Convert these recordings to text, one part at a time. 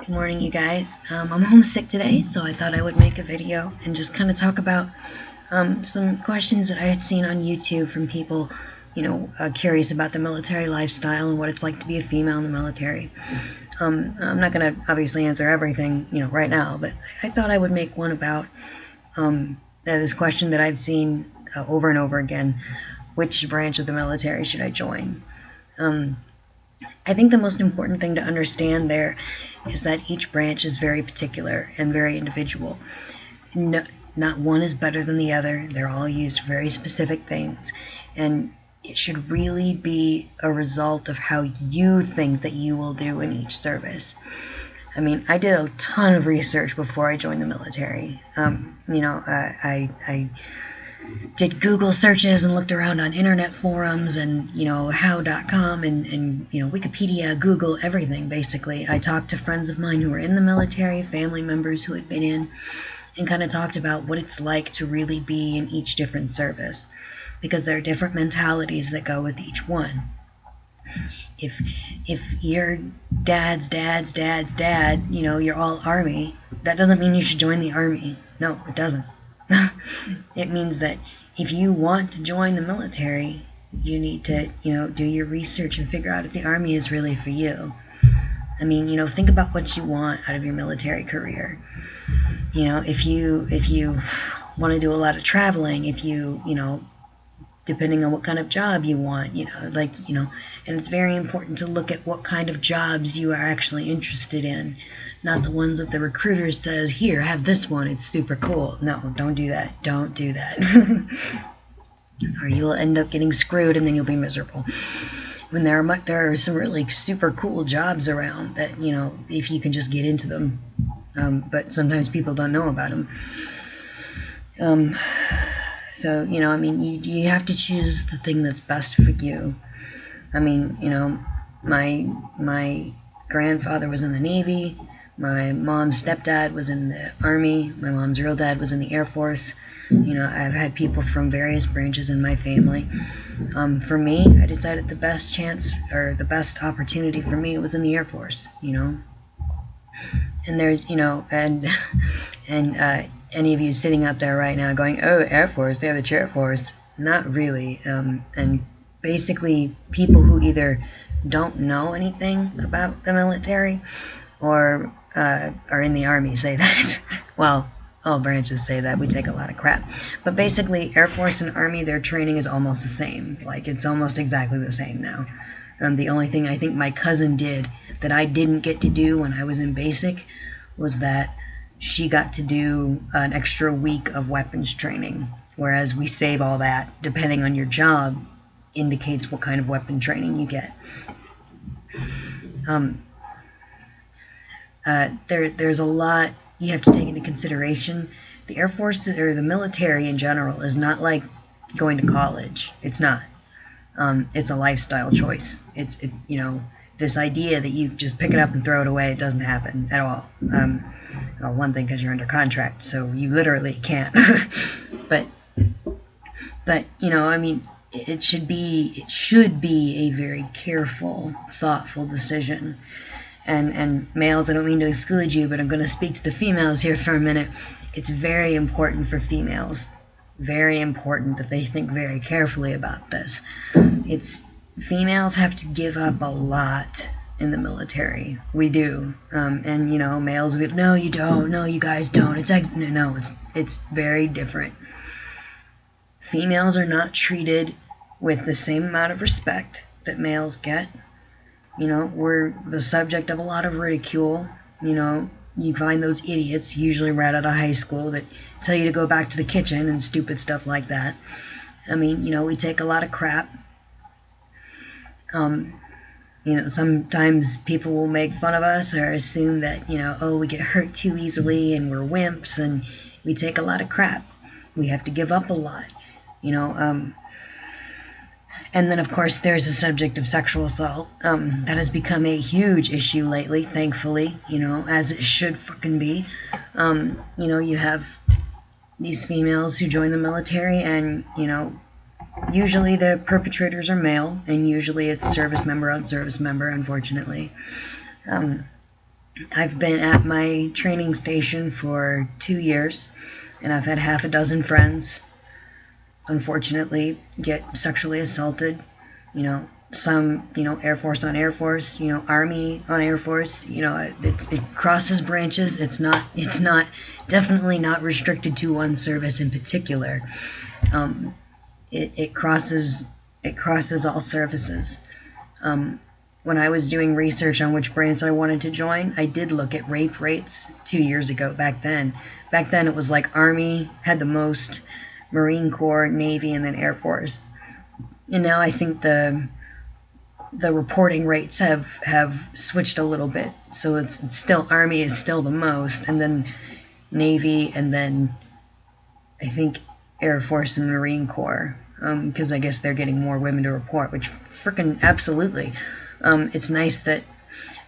Good morning, you guys. I'm homesick today, so I thought I would make a video and just kind of talk about some questions that I had seen on YouTube from people, curious about the military lifestyle and what it's like to be a female in the military. I'm not going to obviously answer everything, right now, but I thought I would make one about this question that I've seen over and over again: which branch of the military should I join? I think the most important thing to understand there is that each branch is very particular and very individual. No, not one is better than the other. They're all used for very specific things, and it should really be a result of how you think that you will do in each service. I mean, I did a ton of research before I joined the military. I did Google searches and looked around on internet forums and, how.com and Wikipedia, Google, everything, basically. I talked to friends of mine who were in the military, family members who had been in, and kind of talked about what it's like to really be in each different service, because there are different mentalities that go with each one. If your dad's dad's dad's dad, you're all Army, that doesn't mean you should join the Army. No, it doesn't. It means that if you want to join the military, you need to, do your research and figure out if the Army is really for you. I mean, think about what you want out of your military career. If you want to do a lot of traveling, if you, depending on what kind of job you want, and it's very important to look at what kind of jobs you are actually interested in, not the ones that the recruiter says, here, have this one, it's super cool. No, don't do that. Don't do that. Or you'll end up getting screwed and then you'll be miserable. When there are some really super cool jobs around that, if you can just get into them. But sometimes people don't know about them. So, you have to choose the thing that's best for you. I mean, my grandfather was in the Navy. My mom's stepdad was in the Army. My mom's real dad was in the Air Force. I've had people from various branches in my family. For me, I decided the best chance or the best opportunity for me was in the Air Force, And there's, and any of you sitting out there right now going, oh, Air Force, they have the Chair Force. Not really. And basically people who either don't know anything about the military or are in the Army say that. Well, all branches say that. We take a lot of crap. But basically, Air Force and Army, their training is almost the same. Like, it's almost exactly the same now. The only thing I think my cousin did that I didn't get to do when I was in basic was that she got to do an extra week of weapons training, whereas we save all that, depending on your job, indicates what kind of weapon training you get. There's a lot you have to take into consideration. The Air Force, or the military in general, is not like going to college. It's not. It's a lifestyle choice. It's this idea that you just pick it up and throw it away, it doesn't happen at all. Well, one thing, because you're under contract, so you literally can't. but it should be a very careful, thoughtful decision. And males, I don't mean to exclude you, but I'm going to speak to the females here for a minute. It's very important for females, very important that they think very carefully about this. Females have to give up a lot in the military. We do. And males will be, no, you don't. No, you guys don't. It's very different. Females are not treated with the same amount of respect that males get. We're the subject of a lot of ridicule. You find those idiots, usually right out of high school, that tell you to go back to the kitchen and stupid stuff like that. I mean, we take a lot of crap. Sometimes people will make fun of us or assume that, we get hurt too easily and we're wimps, and we take a lot of crap. We have to give up a lot, And then, of course, there's the subject of sexual assault. That has become a huge issue lately, thankfully, as it should fucking be. You have these females who join the military and, usually the perpetrators are male, and usually it's service member on service member, unfortunately. I've been at my training station for 2 years, and I've had half a dozen friends, unfortunately, get sexually assaulted. You know, some, Air Force on Air Force, Army on Air Force. It crosses branches. It's not definitely not restricted to one service in particular. It crosses all services. When I was doing research on which branch I wanted to join, I did look at rape rates 2 years ago. Back then it was like Army had the most, Marine Corps, Navy, and then Air Force. And now I think the reporting rates have switched a little bit. So it's still, Army is still the most, and then Navy, and then I think Air Force and Marine Corps, because I guess they're getting more women to report, which frickin' absolutely. It's nice that,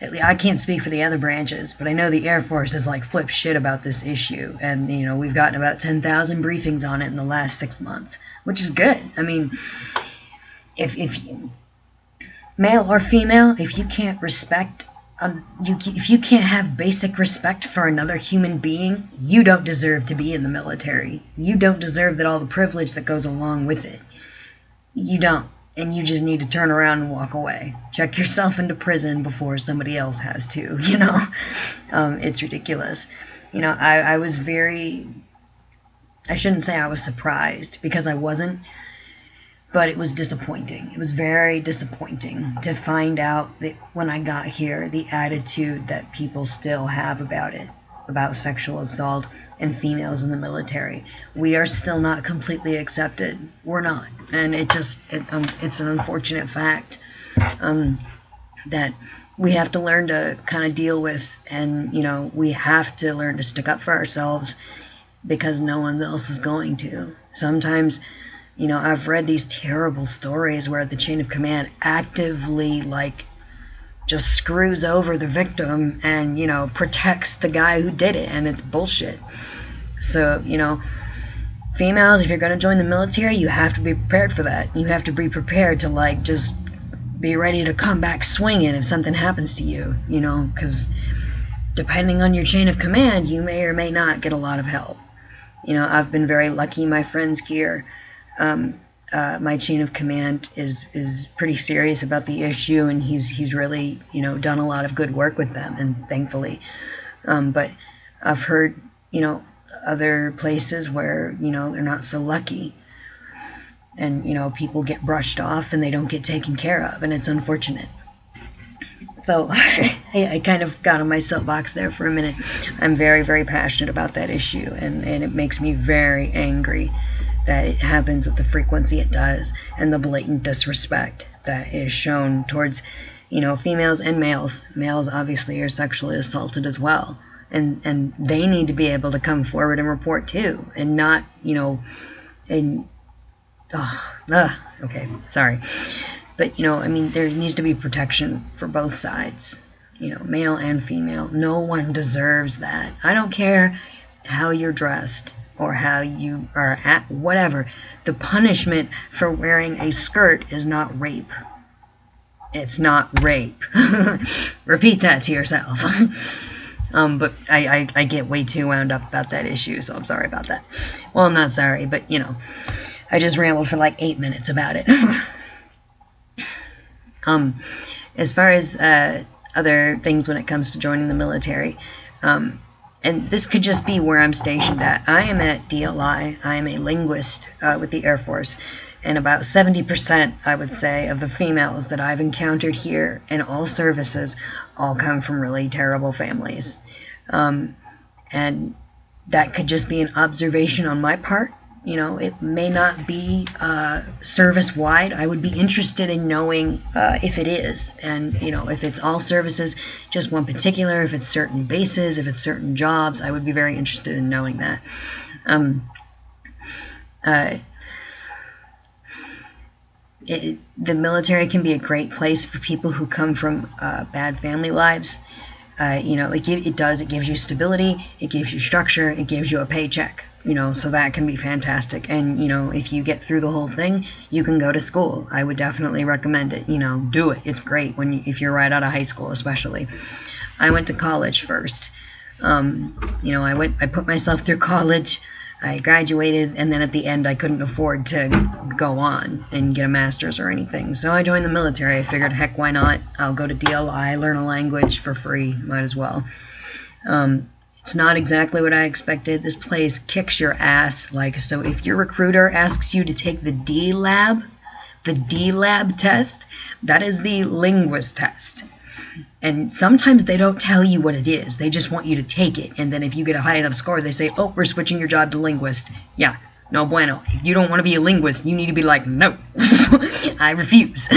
I can't speak for the other branches, but I know the Air Force has like flipped shit about this issue, and we've gotten about 10,000 briefings on it in the last 6 months, which is good. I mean, if male or female, if you can't respect, if you can't have basic respect for another human being, you don't deserve to be in the military. You don't deserve that all the privilege that goes along with it. You don't. And you just need to turn around and walk away. Check yourself into prison before somebody else has to, It's ridiculous. I was I shouldn't say I was surprised, because I wasn't, but it was disappointing. It was very disappointing to find out that when I got here, the attitude that people still have about it, about sexual assault and females in the military. We are still not completely accepted. We're not. And it's an unfortunate fact that we have to learn to kind of deal with, and we have to learn to stick up for ourselves, because no one else is going to. Sometimes, I've read these terrible stories where the chain of command actively just screws over the victim and protects the guy who did it, and it's bullshit. So females, if you're going to join the military, you have to be prepared for that. You have to be prepared to just be ready to come back swinging if something happens to you, because depending on your chain of command, you may or may not get a lot of help. I've been very lucky. My friends here, my chain of command is pretty serious about the issue, and he's really done a lot of good work with them, and thankfully. But I've heard other places where they're not so lucky, and people get brushed off and they don't get taken care of, and it's unfortunate. So I kind of got on my soapbox there for a minute. I'm very, very passionate about that issue, and it makes me very angry that it happens at the frequency it does, and the blatant disrespect that is shown towards females and males. Males obviously are sexually assaulted as well, and they need to be able to come forward and report too, and not okay, sorry, but there needs to be protection for both sides, male and female. No one deserves that. I don't care how you're dressed or how you are at, whatever. The punishment for wearing a skirt is not rape. It's not rape. Repeat that to yourself. But I get way too wound up about that issue, so I'm sorry about that. Well, I'm not sorry, but I just rambled for 8 minutes about it. As far as other things when it comes to joining the military, and this could just be where I'm stationed at. I am at DLI. I am a linguist with the Air Force, and about 70%, I would say, of the females that I've encountered here in all services all come from really terrible families. And that could just be an observation on my part. It may not be service-wide. I would be interested in knowing if it is. And, if it's all services, just one particular, if it's certain bases, if it's certain jobs, I would be very interested in knowing that. The military can be a great place for people who come from bad family lives. It gives you stability, it gives you structure, it gives you a paycheck, so that can be fantastic. And, if you get through the whole thing, you can go to school. I would definitely recommend it. Do it. It's great if you're right out of high school, especially. I went to college first. I put myself through college. I graduated, and then at the end I couldn't afford to go on and get a master's or anything. So I joined the military. I figured, heck, why not? I'll go to DLI, learn a language for free. Might as well. It's not exactly what I expected. This place kicks your ass. So if your recruiter asks you to take the D-Lab test, that is the linguist test. And sometimes they don't tell you what it is. They just want you to take it. And then if you get a high enough score, they say, oh, we're switching your job to linguist. Yeah, no bueno. If you don't want to be a linguist, you need to be like, no, I refuse.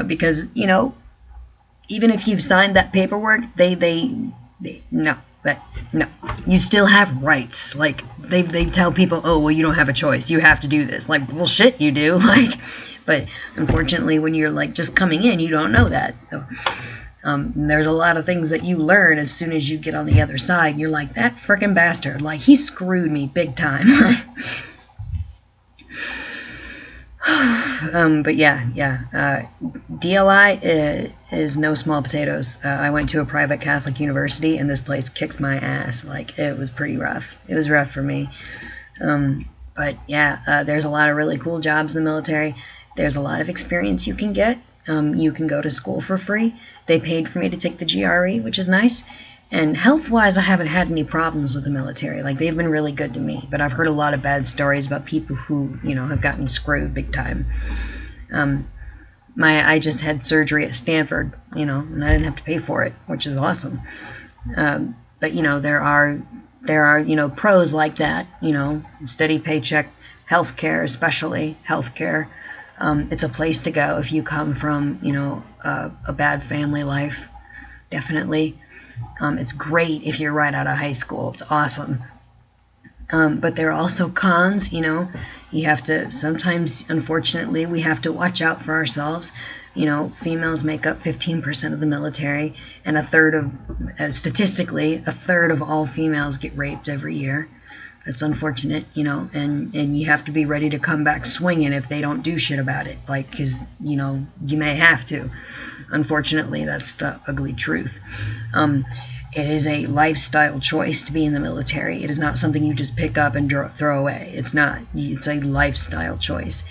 Because, even if you've signed that paperwork, no. You still have rights. They tell people, oh, well, you don't have a choice. You have to do this. Well, shit, you do. But unfortunately, when you're just coming in, you don't know that. So, there's a lot of things that you learn as soon as you get on the other side. You're like, that frickin' bastard. He screwed me big time. But yeah. DLI is no small potatoes. I went to a private Catholic university, and this place kicks my ass. It was pretty rough. It was rough for me. But yeah, there's a lot of really cool jobs in the military. There's a lot of experience you can get. You can go to school for free. They paid for me to take the GRE, which is nice. And health-wise, I haven't had any problems with the military. They've been really good to me. But I've heard a lot of bad stories about people who, have gotten screwed big time. I just had surgery at Stanford, and I didn't have to pay for it, which is awesome. But, there are pros like that, steady paycheck, healthcare, especially healthcare. It's a place to go if you come from, a bad family life, definitely. It's great if you're right out of high school. It's awesome. But there are also cons, you have to, sometimes, unfortunately, we have to watch out for ourselves. Females make up 15% of the military, and statistically, a third of all females get raped every year. That's unfortunate, and you have to be ready to come back swinging if they don't do shit about it, because, you may have to. Unfortunately, that's the ugly truth. It is a lifestyle choice to be in the military. It is not something you just pick up and throw away. It's not. It's a lifestyle choice.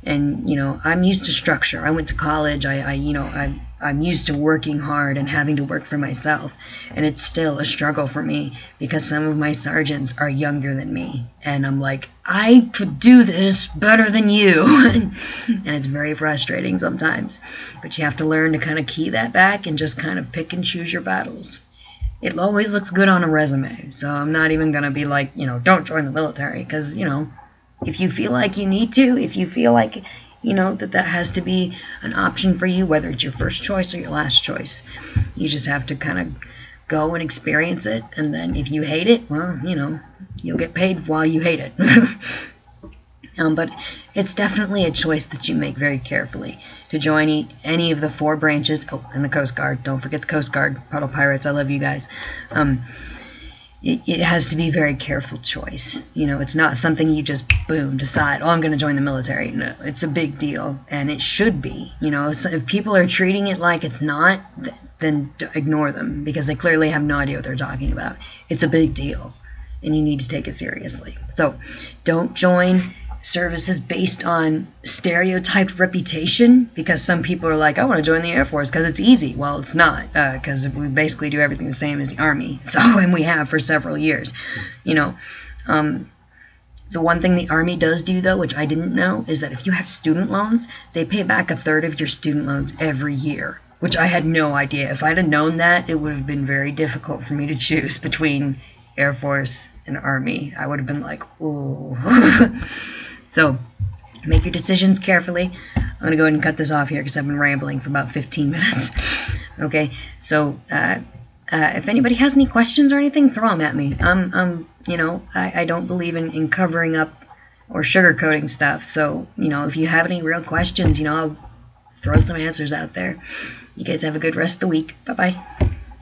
And, I'm used to structure. I went to college. I'm used to working hard and having to work for myself. And it's still a struggle for me because some of my sergeants are younger than me. And I'm like, I could do this better than you. And it's very frustrating sometimes. But you have to learn to kind of key that back and just kind of pick and choose your battles. It always looks good on a resume. So I'm not even going to be like, don't join the military. Because, if you feel like you need to, if you feel like, that has to be an option for you, whether it's your first choice or your last choice, you just have to kind of go and experience it. And then if you hate it, well, you'll get paid while you hate it. But it's definitely a choice that you make very carefully to join any of the 4 branches. Oh, and the Coast Guard. Don't forget the Coast Guard. Puddle Pirates, I love you guys. It has to be a very careful choice. It's not something you just, boom, decide, oh, I'm going to join the military. No, it's a big deal, and it should be. So if people are treating it like it's not, then ignore them, because they clearly have no idea what they're talking about. It's a big deal, and you need to take it seriously. So don't join services based on stereotyped reputation, because some people are like, I want to join the Air Force because it's easy. Well, it's not, because we basically do everything the same as the Army. So, and we have for several years. The one thing the Army does do, though, which I didn't know, is that if you have student loans, they pay back a third of your student loans every year, which I had no idea. If I'd have known that, it would have been very difficult for me to choose between Air Force and Army. I would have been like, ooh. So, make your decisions carefully. I'm going to go ahead and cut this off here because I've been rambling for about 15 minutes. Okay, so if anybody has any questions or anything, throw them at me. I don't believe in covering up or sugarcoating stuff. So, if you have any real questions, I'll throw some answers out there. You guys have a good rest of the week. Bye-bye.